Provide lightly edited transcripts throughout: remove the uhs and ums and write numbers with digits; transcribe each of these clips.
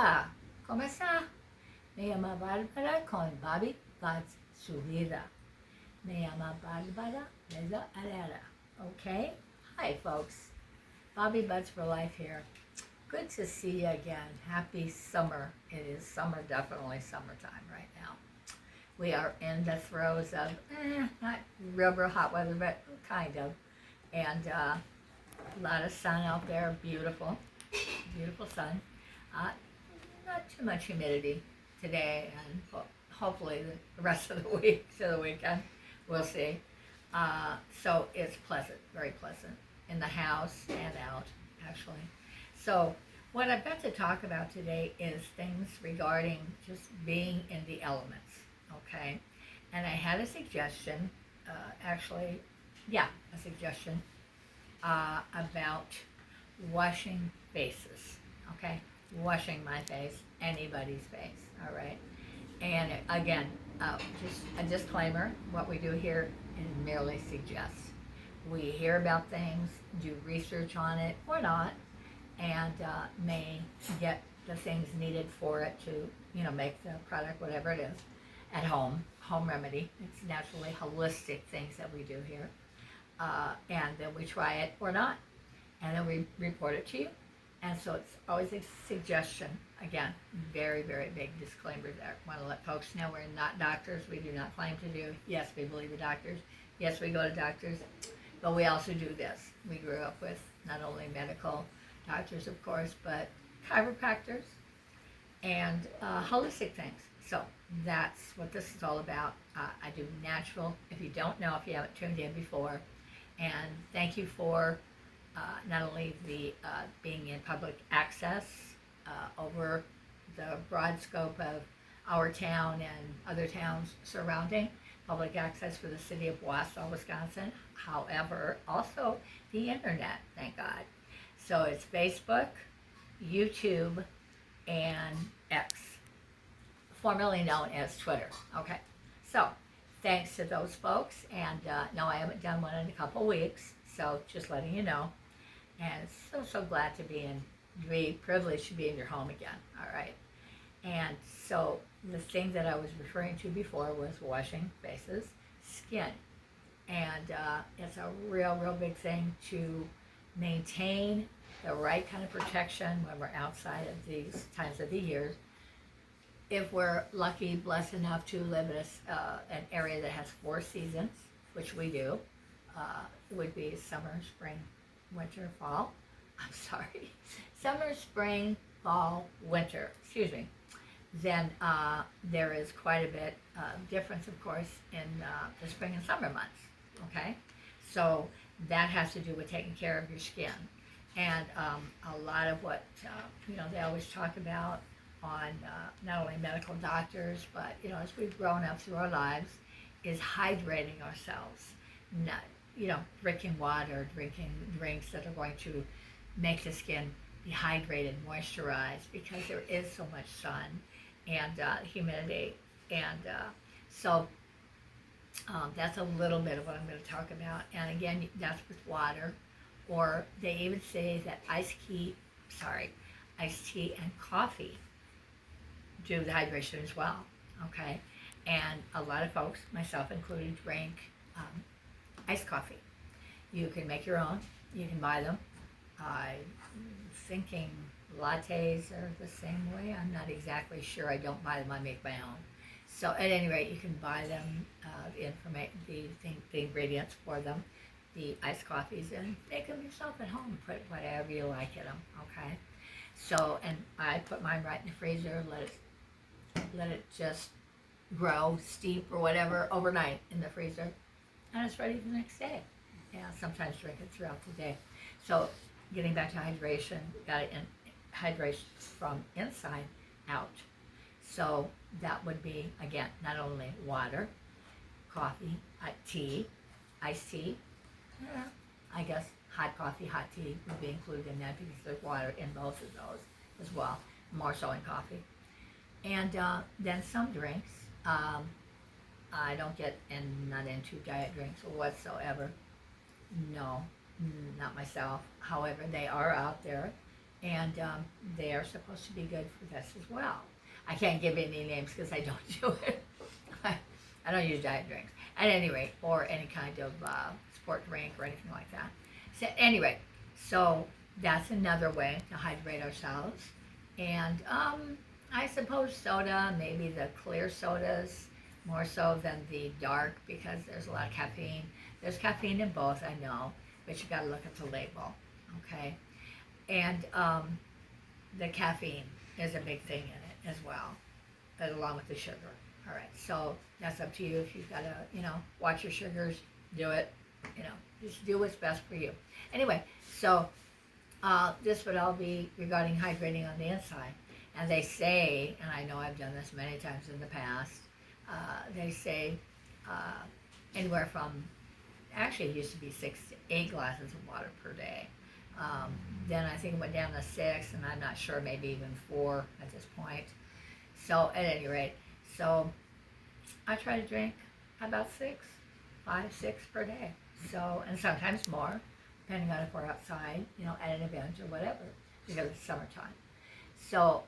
Hola, ¿cómo está? Me llama Bárbara con Bobby God's Su Vida. Me llama Bárbara Meza Herrera. Okay? Hi, folks. Bobby Butts for Life here. Good to see you again. Happy summer. It is summer, definitely summertime right now. We are in the throes of, not real hot weather, but kind of. And a lot of sun out there. Beautiful. Beautiful sun. Uh, Not too much humidity today, and hopefully the rest of the week to the weekend. We'll see. So it's pleasant, very pleasant in the house and out, actually. So what I've got to talk about today is things regarding just being in the elements, okay? And I had a suggestion, actually, yeah, a suggestion about washing faces, okay? Washing my face, anybody's face, all right? And again, just a disclaimer, what we do here is merely suggest. We hear about things, do research on it or not, and may get the things needed for it to, make the product, whatever it is, at home remedy. It's naturally holistic things that we do here. And then we try it or not, and then we report it to you. And so it's always a suggestion. Again, very, very big disclaimer there. Want to let folks know we're not doctors. We do not claim to do. Yes, we believe the doctors. Yes, we go to doctors. But we also do this. We grew up with not only medical doctors, of course, but chiropractors and holistic things. So that's what this is all about. I do natural. If you don't know, if you haven't tuned in before, and thank you for not only the being in public access over the broad scope of our town and other towns surrounding, public access for the city of Wausau, Wisconsin. However, also the internet, thank God. So it's Facebook, YouTube, and X, formerly known as Twitter. Okay, so thanks to those folks, and no, I haven't done one in a couple weeks, so just letting you know. And so glad to be privileged to be in your home again. All right. And so the thing that I was referring to before was washing faces, skin, and it's a real big thing to maintain the right kind of protection when we're outside of these times of the year. If we're lucky, blessed enough to live in an area that has 4 seasons, which we do, it would be summer, spring, winter, fall. I'm sorry. Summer, spring, fall, winter. Excuse me. Then there is quite a bit of difference, of course, in the spring and summer months. Okay? So that has to do with taking care of your skin. And a lot of what, they always talk about on not only medical doctors, but, as we've grown up through our lives, is hydrating ourselves. Not, drinking water, drinking drinks that are going to make the skin be hydrated, moisturized, because there is so much sun and humidity. And so that's a little bit of what I'm going to talk about. And again, that's with water. Or they even say that iced tea and coffee do the hydration as well. Okay? And a lot of folks, myself included, drink iced coffee. You can make your own. You can buy them. I'm thinking lattes are the same way. I'm not exactly sure. I don't buy them. I make my own. So at any rate, you can buy them, the ingredients for them, the iced coffees, and make them yourself at home. Put whatever you like in them. Okay. So, and I put mine right in the freezer. Let it just grow, steep, or whatever overnight in the freezer, and it's ready the next day. Yeah, sometimes drink it throughout the day. So getting back to hydration, got to hydrate from inside out. So that would be, again, not only water, coffee, tea, iced tea. Yeah, I guess hot coffee, hot tea would be included in that because there's water in both of those as well, more so in coffee. And then some drinks. I don't not into diet drinks whatsoever. No, not myself. However, they are out there, and they are supposed to be good for this as well. I can't give any names because I don't do it. I don't use diet drinks at any rate, or any kind of sport drink or anything like that. So anyway, so that's another way to hydrate ourselves. And I suppose soda, maybe the clear sodas, more so than the dark because there's a lot of caffeine. There's caffeine in both, I know, but you got to look at the label, okay? And the caffeine is a big thing in it as well, along with the sugar. All right, so that's up to you. If you've got to, watch your sugars, do it. Just do what's best for you. Anyway, so this would all be regarding hydrating on the inside. And they say, and I know I've done this many times in the past, they say anywhere from, actually it used to be 6 to 8 glasses of water per day. Then I think it went down to 6, and I'm not sure, maybe even 4 at this point. So at any rate, so I try to drink about 5, 6 per day. So, and sometimes more, depending on if we're outside, at an event or whatever, because it's summertime. So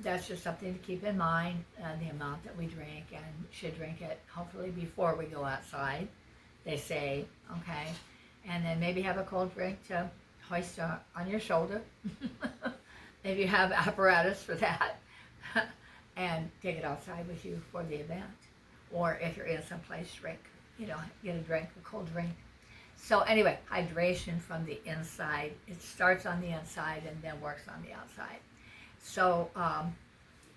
that's just something to keep in mind, the amount that we drink, and should drink it hopefully before we go outside, they say, okay? And then maybe have a cold drink to hoist on your shoulder, if you have apparatus for that, and take it outside with you for the event. Or if you're in someplace, drink, get a drink, a cold drink. So anyway, hydration from the inside. It starts on the inside and then works on the outside. So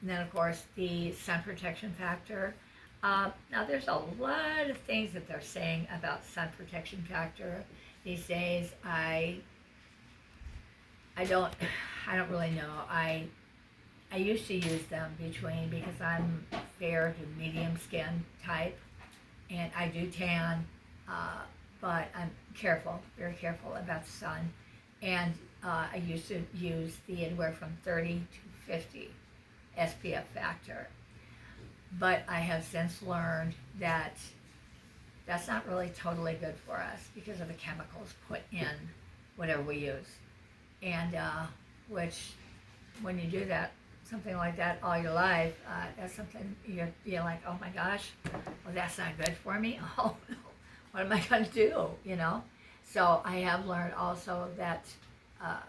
then of course the sun protection factor. Now there's a lot of things that they're saying about sun protection factor these days. I don't really know. I used to use them because I'm fair to medium skin type, and I do tan, but I'm careful, very careful about the sun. And I used to use the anywhere from 30 to 50 SPF factor. But I have since learned that that's not really totally good for us because of the chemicals put in whatever we use. And which, when you do that, something like that all your life, that's something you're like, oh my gosh, well that's not good for me. Oh no, what am I going to do? So I have learned also that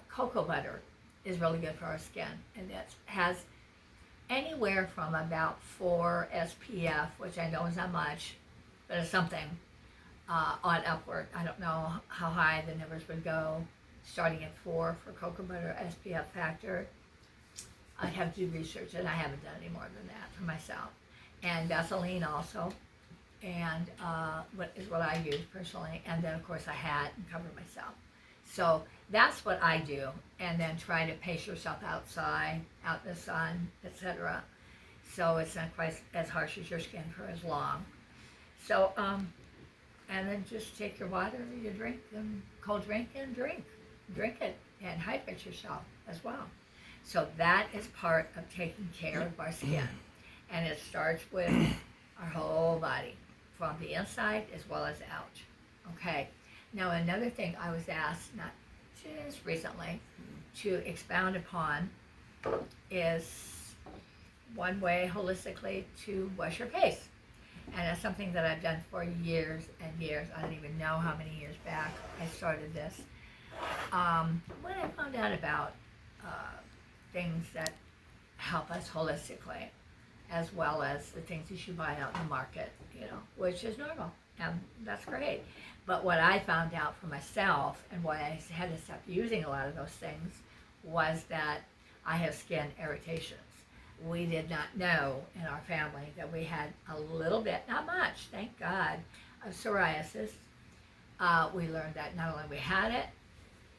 cocoa butter is really good for our skin, and that has anywhere from about 4 SPF, which I know is not much, but it's something, on upward. I don't know how high the numbers would go, starting at 4 for cocoa butter SPF factor. I'd have to do research, and I haven't done any more than that for myself. And Vaseline also, and what I use personally. And then of course I hat and cover myself. So that's what I do, and then try to pace yourself outside, out in the sun, etc. So it's not quite as harsh as your skin for as long. So, and then just take your water, your drink, and cold drink, and drink it, and hydrate yourself as well. So that is part of taking care of our skin, and it starts with our whole body, from the inside as well as out. Okay. Now another thing I was asked, not just recently, to expound upon is one way holistically to wash your face. And that's something that I've done for years and years. I don't even know how many years back I started this. When I found out about things that help us holistically, as well as the things you should buy out in the market, which is normal, and that's great. But what I found out for myself, and why I had to stop using a lot of those things, was that I have skin irritations. We did not know in our family that we had a little bit, not much, thank God, of psoriasis. We learned that not only we had it,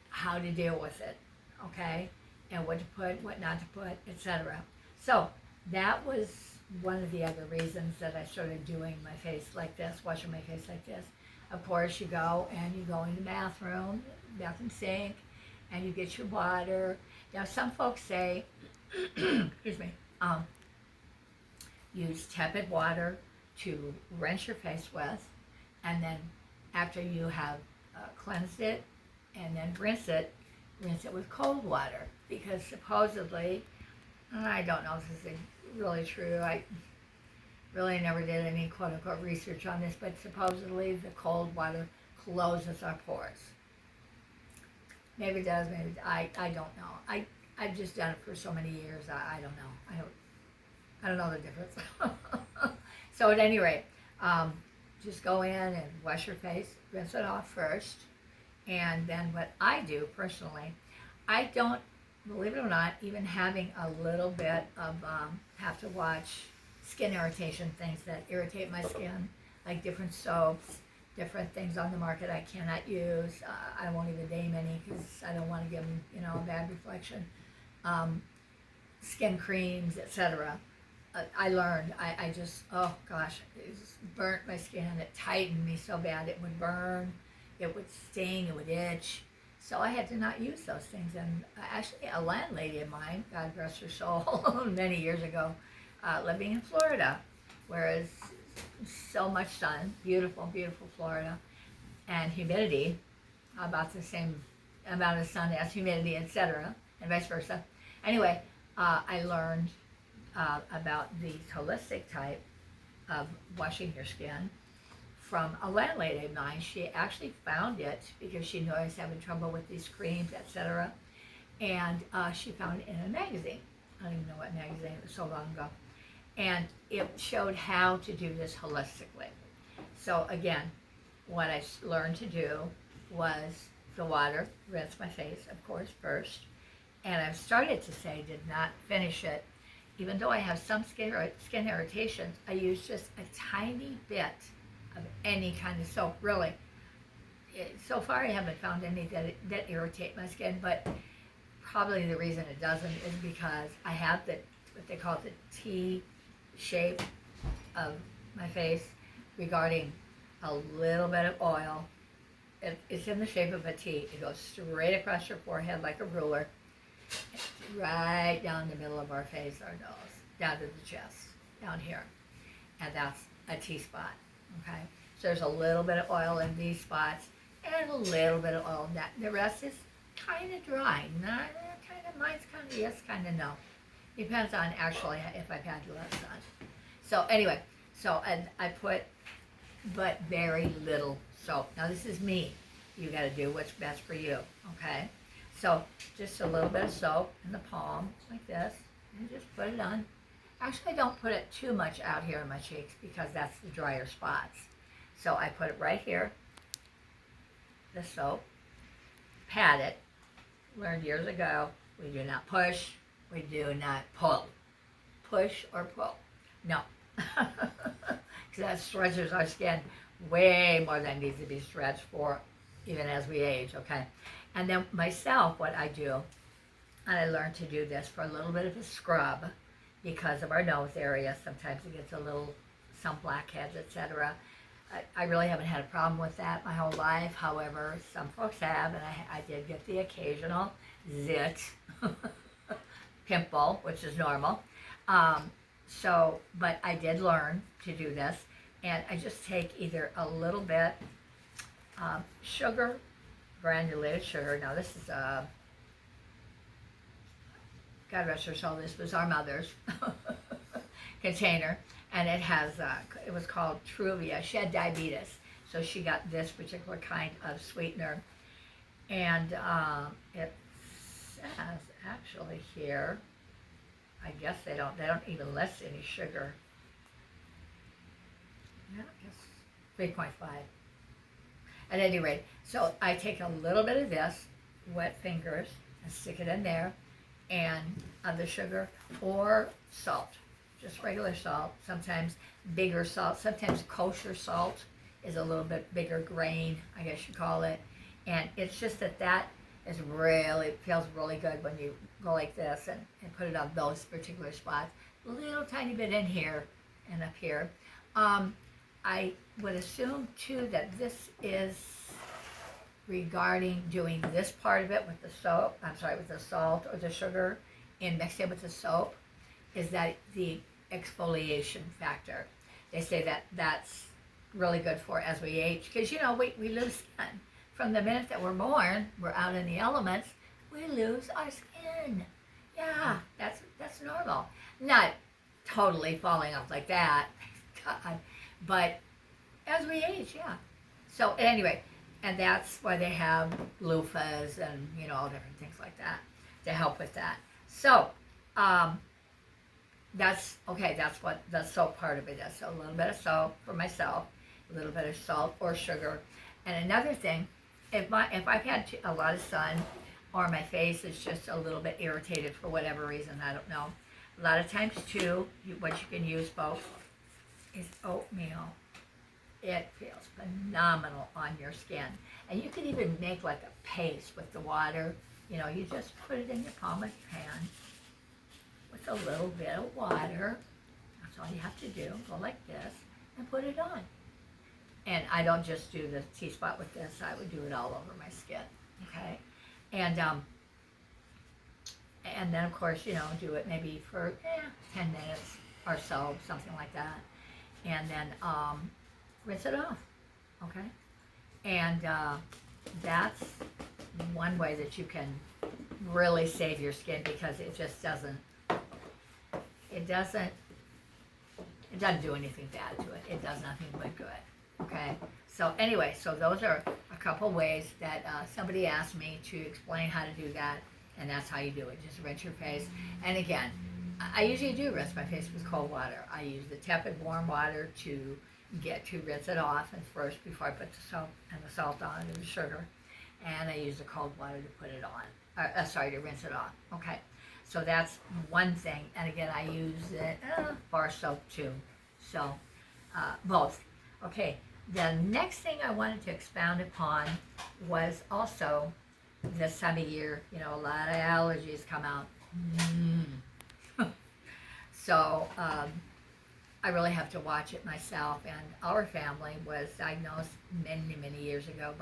how to deal with it, okay? And what to put, what not to put, etc. So that was one of the other reasons that I started doing my face like this, washing my face like this. Of course, you go in the bathroom sink, and you get your water. Now, some folks say, excuse me, use tepid water to rinse your face with, and then after you have cleansed it and then rinse it, rinse it with cold water because supposedly, and I don't know if this is really true, I really never did any quote-unquote research on this, but supposedly the cold water closes our pores. Maybe it does, maybe I don't know. I've just done it for so many years. I don't know. I don't know the difference. So at any rate, just go in and wash your face, rinse it off first, and then what I do personally, I don't, believe it or not, even having a little bit of have to watch skin irritation, things that irritate my skin, like different soaps, different things on the market I cannot use. I won't even name any because I don't want to give them, a bad reflection. Skin creams, etc. I learned, I just, oh gosh, it just burnt my skin. It tightened me so bad. It would burn, it would sting, it would itch. So I had to not use those things. And actually, a landlady of mine, God rest her soul, many years ago, living in Florida, where it's so much sun, beautiful, beautiful Florida, and humidity, about the same amount of sun as humidity, etc., and vice versa. Anyway, I learned about the holistic type of washing your skin from a landlady of mine. She actually found it because she knew I was having trouble with these creams, etc. And she found it in a magazine. I don't even know what magazine, it was so long ago. And it showed how to do this holistically. So again, what I learned to do was the water, rinse my face, of course, first. And I've started to say, did not finish it. Even though I have some skin irritations, I use just a tiny bit of any kind of soap, really. So far, I haven't found any that irritate my skin, but probably the reason it doesn't is because I have what they call the T shape of my face regarding a little bit of oil. It's in the shape of a T. It goes straight across your forehead like a ruler, right down the middle of our face, our nose, down to the chest, down here. And that's a T-spot, okay? So there's a little bit of oil in these spots and a little bit of oil in that. The rest is kind of dry. Not kind of, mine's kind of yes, kind of no. Depends on actually if I've had less sun. So anyway, and I put, but very little soap. Now this is me. You got to do what's best for you, okay? So just a little bit of soap in the palm, like this, and just put it on. Actually, I don't put it too much out here in my cheeks because that's the drier spots. So I put it right here, the soap, pat it. Learned years ago, we do not push, we do not pull. Push or pull. No. Because that stretches our skin way more than needs to be stretched for, even as we age, okay? And then myself, what I do, and I learned to do this for a little bit of a scrub because of our nose area. Sometimes it gets a little, some blackheads, etc. I really haven't had a problem with that my whole life. However, some folks have, and I did get the occasional zit, pimple, which is normal. But I did learn to do this, and I just take either a little bit sugar, granulated sugar. Now this is God rest her soul, this was our mother's container, and it has, it was called Truvia. She had diabetes, so she got this particular kind of sweetener, and it says actually here, I guess they don't even list any sugar. Yeah, I guess 3.5. At any rate, so I take a little bit of this, wet fingers, and stick it in there, and of the sugar or salt, just regular salt, sometimes bigger salt, sometimes kosher salt is a little bit bigger grain, I guess you call it, and it's just that is really, it feels really good when you go like this and put it on those particular spots. A little tiny bit in here and up here. I would assume too that this is regarding doing this part of it with the soap, with the salt or the sugar and mixed in with the soap, is that the exfoliation factor. They say that that's really good for as we age, because we lose skin. From the minute that we're born, we're out in the elements, we lose our skin. Yeah, that's normal. Not totally falling off like that, God, but as we age, yeah. So anyway, and that's why they have loofahs and all different things like that to help with that. So um, that's okay. That's what the salt part of it is. So a little bit of salt for myself, a little bit of salt or sugar, and another thing, if I've had a lot of sun, or my face is just a little bit irritated for whatever reason, I don't know. A lot of times too, what you can use both is oatmeal. It feels phenomenal on your skin, and you can even make like a paste with the water. You just put it in your palm of your hand with a little bit of water. That's all you have to do. Go like this and put it on. And I don't just do the T-spot with this. I would do it all over my skin. Okay, and then of course do it maybe for 10 minutes or so, something like that, and then rinse it off. Okay, and that's one way that you can really save your skin, because it just doesn't do anything bad to it. It does nothing but good. Okay, so anyway, so those are a couple ways that somebody asked me to explain how to do that, and that's how you do it. Just rinse your face. And again, I usually do rinse my face with cold water. I use the tepid warm water to rinse it off, and first, before I put the soap and the salt on and the sugar, and I use the cold water to put it on. To rinse it off. Okay, so that's one thing. And again, I use it bar soap too. So both. Okay. The next thing I wanted to expound upon was also this time of year. A lot of allergies come out. So I really have to watch it myself. And our family was diagnosed many, many years ago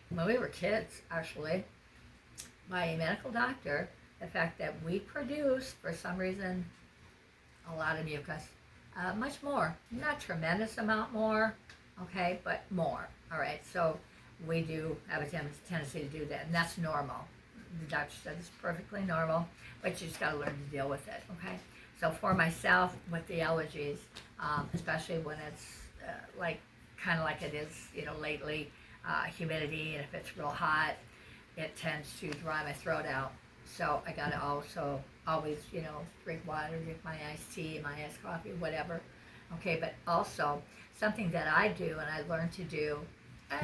when we were kids, actually, by a medical doctor. The fact that we produce, for some reason, a lot of mucus, much more, not tremendous amount more, okay, but more. All right, so we do have a tendency to do that, and that's normal. The doctor said it's perfectly normal, but you just got to learn to deal with it. Okay, so for myself with the allergies, especially when it's kind of like it is lately, humidity, and if it's real hot, it tends to dry my throat out. So I got to also always drink water, drink my iced tea, my iced coffee, whatever. Okay, but also something that I do and I learned to do, I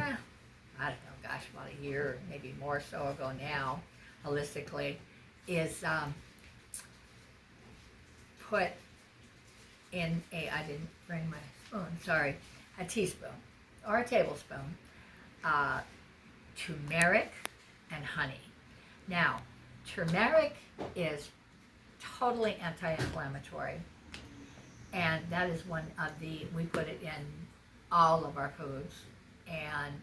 don't know, gosh, about a year, maybe more so ago now, holistically, is put in I didn't bring my spoon, sorry, a teaspoon or a tablespoon, turmeric and honey. Now, turmeric is totally anti-inflammatory, and that is one of we put it in all of our foods, and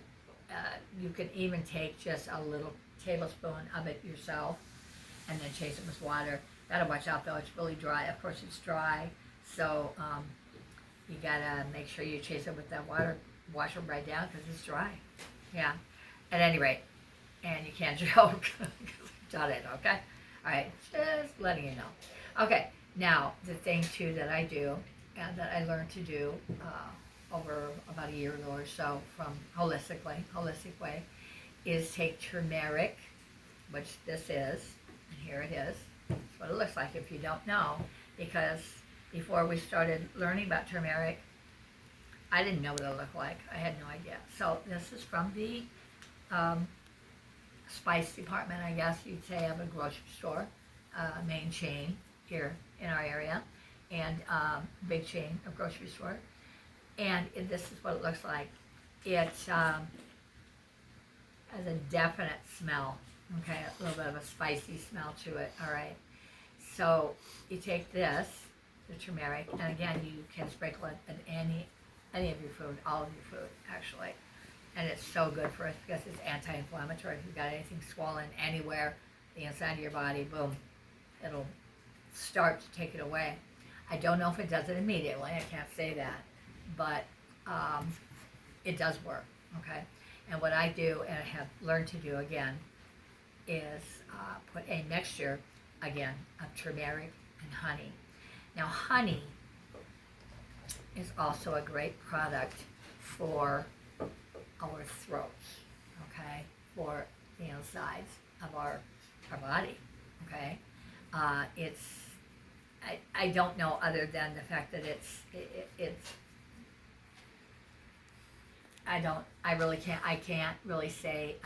you can even take just a little tablespoon of it yourself and then chase it with water. Gotta watch out though, it's really dry. Of course it's dry, so you gotta make sure you chase it with that water, wash it right down because it's dry. Yeah, at any rate, and you can't joke because I've done it, okay? All right, just letting you know. Okay, now the thing too that I do and that I learned to do over about a year ago or so from holistic way, is take turmeric, which this is, and here it is. That's what it looks like if you don't know, because before we started learning about turmeric, I didn't know what it looked like. I had no idea. So this is from the spice department, I guess you'd say, of a grocery store, main chain here in our area, and big chain of grocery store. And this is what it looks like. It has a definite smell, okay, a little bit of a spicy smell to it, all right. So you take this, the turmeric, and again, you can sprinkle it in any of your food, all of your food, actually. And it's so good for us because it's anti-inflammatory. If you've got anything swollen anywhere, the inside of your body, boom, it'll start to take it away. I don't know if it does it immediately, I can't say that, but it does work, okay? And what I do, and I have learned to do again, is put a mixture, again, of turmeric and honey. Now, honey is also a great product for our throats, okay, for the insides of our body, okay. It's I don't know other than the fact that it's I really can't really say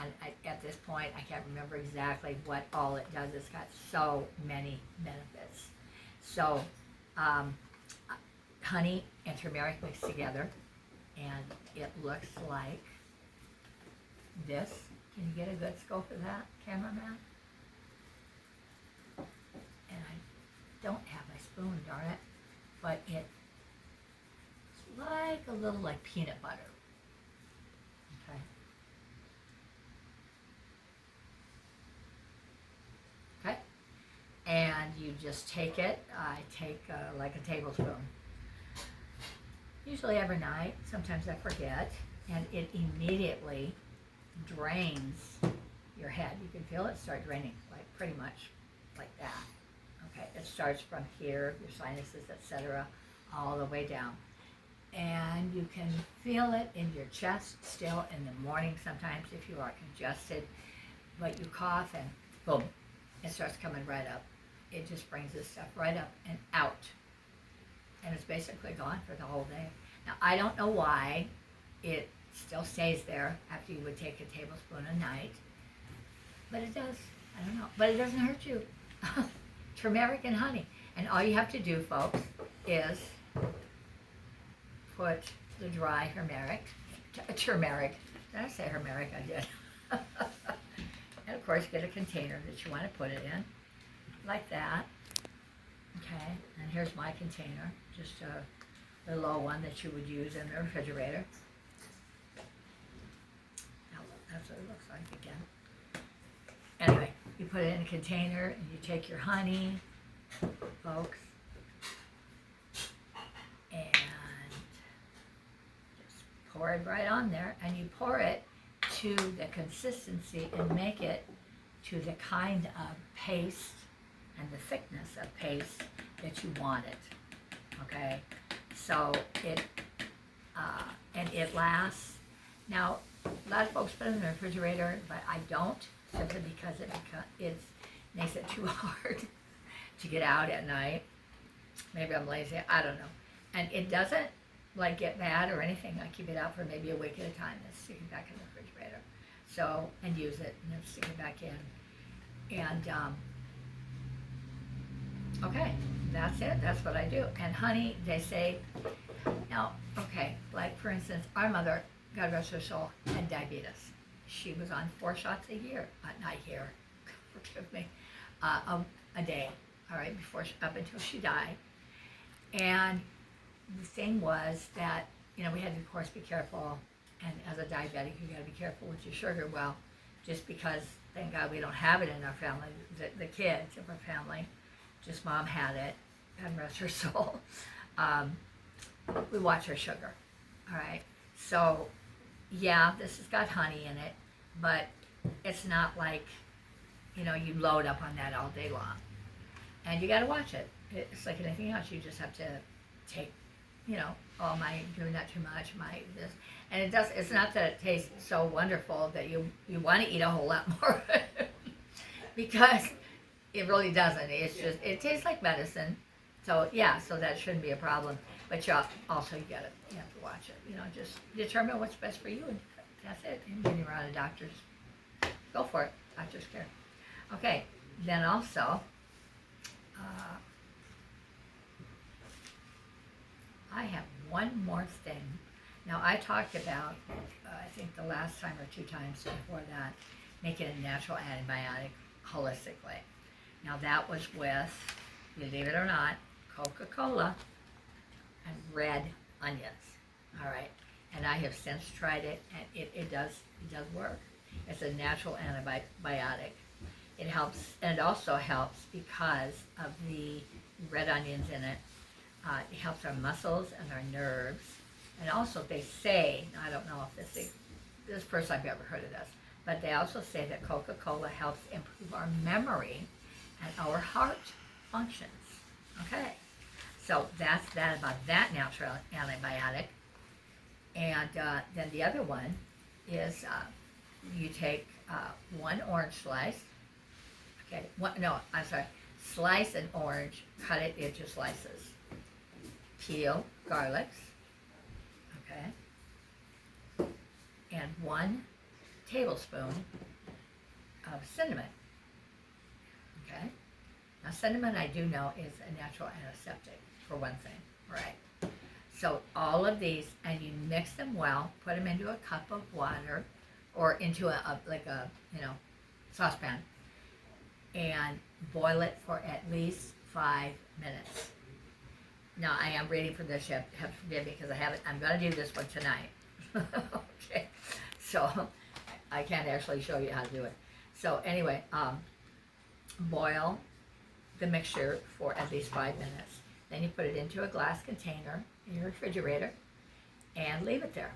at this point. I can't remember exactly what all it does. It's got so many benefits. So, honey and turmeric mixed together, and it looks like this. Can you get a good scope of that, cameraman? And I don't have my spoon, darn it, but it's like a little like peanut butter. Okay. Okay. And you just take it. I take like a tablespoon. Usually every night. Sometimes I forget. And it immediately drains your head. You can feel it start draining, like pretty much like that. Okay. It starts from here, your sinuses, etc., all the way down. And you can feel it in your chest still in the morning sometimes if you are congested, but you cough and boom, it starts coming right up. It just brings this stuff right up and out. And it's basically gone for the whole day. Now, I don't know why it still stays there after you would take a tablespoon a night, but it does. I don't know. But it doesn't hurt you. Turmeric and honey. And all you have to do, folks, is put the dry turmeric. Did I say turmeric? I did. And of course, get a container that you want to put it in, like that. Okay, and here's my container, just the low one that you would use in the refrigerator. Now, that's what it looks like again. Anyway, you put it in a container and you take your honey, folks, and pour it right on there, and you pour it to the consistency and make it to the kind of paste and the thickness of paste that you want it. Okay, so and it lasts. Now, a lot of folks put it in the refrigerator, but I don't, simply because it makes it too hard to get out at night. Maybe I'm lazy, I don't know. And it doesn't like get bad or anything. I keep it out for maybe a week at a time and stick it back in the refrigerator. So, and use it and then stick it back in. And, okay, that's it. That's what I do. And honey, they say, now, okay, like for instance, our mother, God rest her soul, had diabetes. She was on 4 shots a year, not here, forgive me, a day, all right, up until she died. And the thing was that, we had to, of course, be careful. And as a diabetic, you got to be careful with your sugar. Well, just because, thank God, we don't have it in our family, the kids of our family, just mom had it, God rest her soul. We watch our sugar, all right? So, yeah, this has got honey in it, but it's not like, you load up on that all day long. And you got to watch it. It's like anything else. You just have to take, oh, my doing that too much, my this. And it's not that it tastes so wonderful that you want to eat a whole lot more because it really doesn't. It's just, it tastes like medicine. So, yeah, so that shouldn't be a problem. But you have to watch it. Just determine what's best for you, and that's it. And when you're around a doctor's, go for it. Doctor's care. Okay, then also, I have one more thing. Now, I talked about, I think the last time or 2 times before that, making a natural antibiotic holistically. Now, that was with, believe it or not, Coca-Cola and red onions. All right. And I have since tried it, and it does work. It's a natural antibiotic. It helps, and it also helps because of the red onions in it. It helps our muscles and our nerves. And also they say, I don't know if this first I've ever heard of this, But they also say that Coca-Cola helps improve our memory and our heart functions. Okay, so that's that about that natural antibiotic. And then the other one is you take one orange slice. Okay, slice an orange, cut it into slices. Peel garlics, okay, and 1 tablespoon of cinnamon, okay. Now cinnamon, I do know, is a natural antiseptic for one thing, right? So all of these, and you mix them well, put them into a cup of water or into a saucepan, and boil it for at least 5 minutes. Now I am reading from this, you have to forgive me because I'm going to do this one tonight. Okay, so I can't actually show you how to do it. So anyway, boil the mixture for at least 5 minutes. Then you put it into a glass container in your refrigerator and leave it there.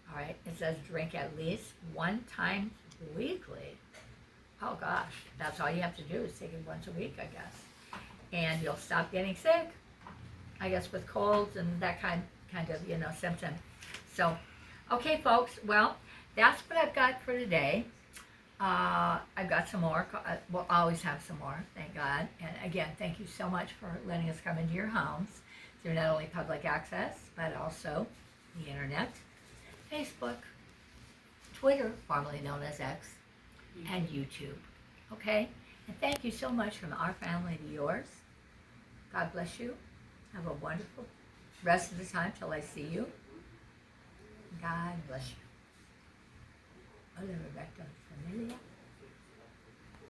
All right, it says drink at least 1 time weekly. Oh gosh, that's all you have to do is take it once a week, I guess. And you'll stop getting sick, I guess, with colds and that kind of, symptom. So, okay, folks, well, that's what I've got for today. I've got some more. We'll always have some more, thank God. And again, thank you so much for letting us come into your homes through not only public access, but also the internet, Facebook, Twitter, formerly known as X, and YouTube. Okay? And thank you so much from our family to yours. God bless you. Have a wonderful rest of the time till I see you. God bless you. Hola, Rebecca, familia.